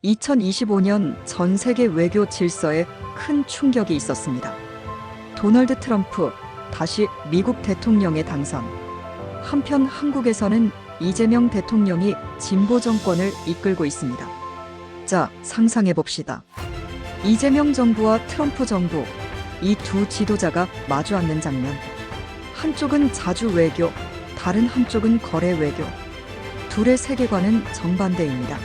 2025년 전 세계 외교 질서에 큰 충격이 있었습니다. 도널드 트럼프 다시 미국 대통령에 당선. 한편 한국에서는 이재명 대통령이 진보 정권을 이끌고 있습니다. 자, 상상해 봅시다. 이재명 정부와 트럼프 정부, 이 두 지도자가 마주 앉는 장면. 한쪽은 자주 외교, 다른 한쪽은 거래 외교. 둘의 세계관은 정반대입니다.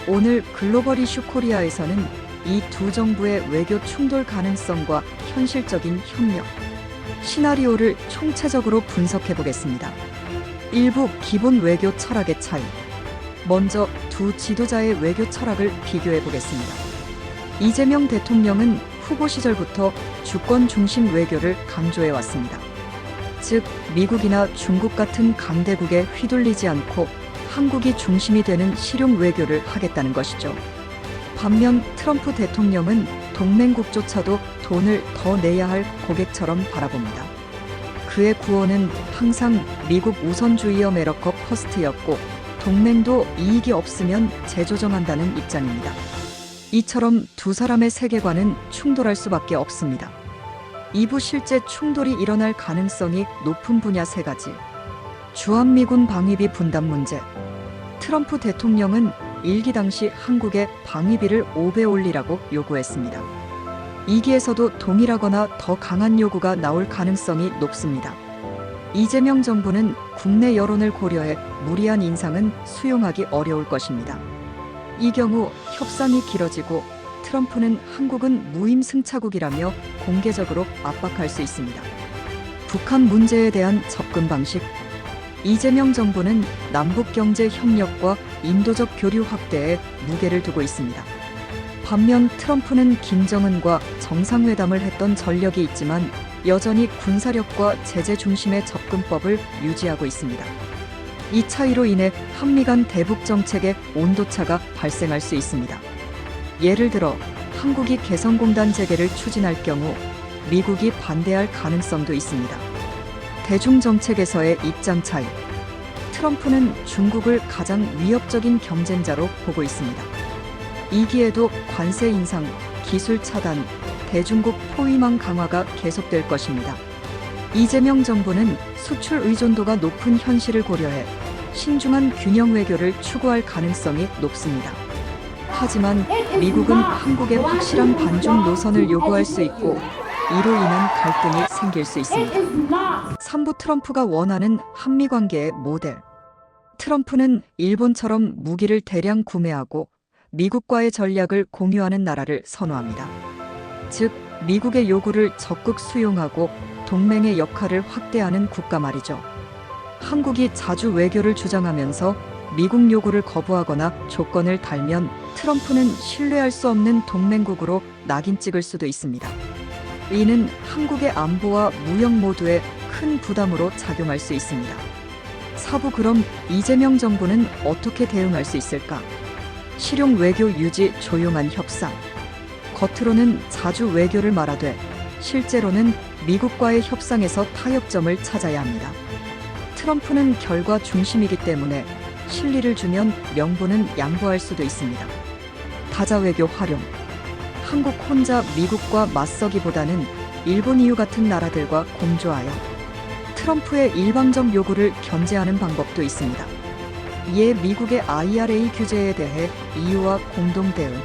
오늘 글로벌 이슈 코리아에서는 이 두 정부의 외교 충돌 가능성과 현실적인 협력, 시나리오를 총체적으로 분석해 보겠습니다. 일부 기본 외교 철학의 차이. 먼저 두 지도자의 외교 철학을 비교해 보겠습니다. 이재명 대통령은 후보 시절부터 주권 중심 외교를 강조해 왔습니다. 즉, 미국이나 중국 같은 강대국에 휘둘리지 않고 한국이 중심이 되는 실용 외교를 하겠다는 것이죠. 반면 트럼프 대통령은 동맹국조차도 돈을 더 내야 할 고객처럼 바라봅니다. 그의 구호는 항상 미국 우선주의 어메리카 퍼스트였고, 동맹도 이익이 없으면 재조정한다는 입장입니다. 이처럼 두 사람의 세계관은 충돌할 수밖에 없습니다. 2부 실제 충돌이 일어날 가능성이 높은 분야 3가지. 주한미군 방위비 분담 문제. 트럼프 대통령은 일기 당시 한국에 방위비를 5배 올리라고 요구했습니다. 2기에서도 동일하거나 더 강한 요구가 나올 가능성이 높습니다. 이재명 정부는 국내 여론을 고려해 무리한 인상은 수용하기 어려울 것입니다. 이 경우 협상이 길어지고 트럼프는 한국은 무임승차국이라며 공개적으로 압박할 수 있습니다. 북한 문제에 대한 접근 방식. 이재명 정부는 남북경제 협력과 인도적 교류 확대에 무게를 두고 있습니다. 반면 트럼프는 김정은과 정상회담을 했던 전력이 있지만 여전히 군사력과 제재 중심의 접근법을 유지하고 있습니다. 이 차이로 인해 한미 간 대북 정책의 온도차가 발생할 수 있습니다. 예를 들어 한국이 개성공단 재개를 추진할 경우 미국이 반대할 가능성도 있습니다. 대중정책에서의 입장 차이. 트럼프는 중국을 가장 위협적인 경쟁자로 보고 있습니다. 2기에도 관세 인상, 기술 차단, 대중국 포위망 강화가 계속될 것입니다. 이재명 정부는 수출 의존도가 높은 현실을 고려해 신중한 균형 외교를 추구할 가능성이 높습니다. 하지만 미국은 한국의 확실한 반중 노선을 요구할 수 있고 이로 인한 갈등이 생길 수 있습니다. 3부 트럼프가 원하는 한미 관계의 모델. 트럼프는 일본처럼 무기를 대량 구매하고 미국과의 전략을 공유하는 나라를 선호합니다. 즉, 미국의 요구를 적극 수용하고 동맹의 역할을 확대하는 국가 말이죠. 한국이 자주 외교를 주장하면서 미국 요구를 거부하거나 조건을 달면 트럼프는 신뢰할 수 없는 동맹국으로 낙인 찍을 수도 있습니다. 이는 한국의 안보와 무역 모두에 큰 부담으로 작용할 수 있습니다. 4부 그럼 이재명 정부는 어떻게 대응할 수 있을까? 실용 외교 유지 조용한 협상. 겉으로는 자주 외교를 말하되 실제로는 미국과의 협상에서 타협점을 찾아야 합니다. 트럼프는 결과 중심이기 때문에 실리를 주면 명분은 양보할 수도 있습니다. 다자 외교 활용. 한국 혼자 미국과 맞서기보다는 일본 EU 같은 나라들과 공조하여 트럼프의 일방적 요구를 견제하는 방법도 있습니다. 이에 미국의 IRA 규제에 대해 EU와 공동 대응,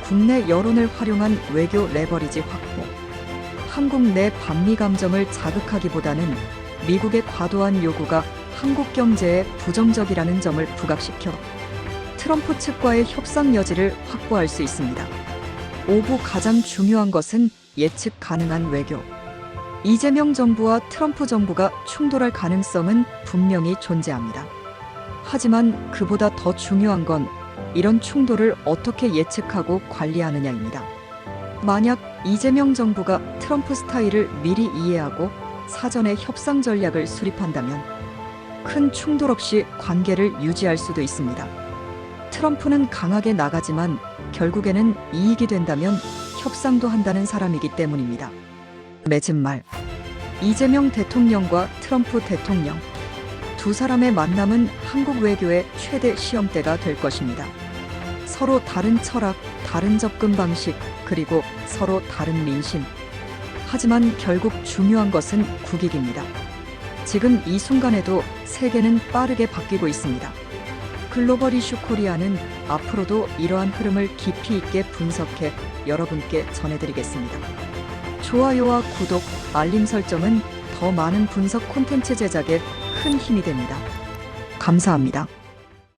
국내 여론을 활용한 외교 레버리지 확보, 한국 내 반미 감정을 자극하기보다는 미국의 과도한 요구가 한국 경제에 부정적이라는 점을 부각시켜 트럼프 측과의 협상 여지를 확보할 수 있습니다. 5부 가장 중요한 것은 예측 가능한 외교. 이재명 정부와 트럼프 정부가 충돌할 가능성은 분명히 존재합니다. 하지만 그보다 더 중요한 건 이런 충돌을 어떻게 예측하고 관리하느냐입니다. 만약 이재명 정부가 트럼프 스타일을 미리 이해하고 사전에 협상 전략을 수립한다면 큰 충돌 없이 관계를 유지할 수도 있습니다. 트럼프는 강하게 나가지만 결국에는 이익이 된다면 협상도 한다는 사람이기 때문입니다. 맺은 말. 이재명 대통령과 트럼프 대통령. 두 사람의 만남은 한국 외교의 최대 시험대가 될 것입니다. 서로 다른 철학, 다른 접근 방식, 그리고 서로 다른 민심. 하지만 결국 중요한 것은 국익입니다. 지금 이 순간에도 세계는 빠르게 바뀌고 있습니다. 글로벌 이슈 코리아는 앞으로도 이러한 흐름을 깊이 있게 분석해 여러분께 전해드리겠습니다. 좋아요와 구독, 알림 설정은 더 많은 분석 콘텐츠 제작에 큰 힘이 됩니다. 감사합니다.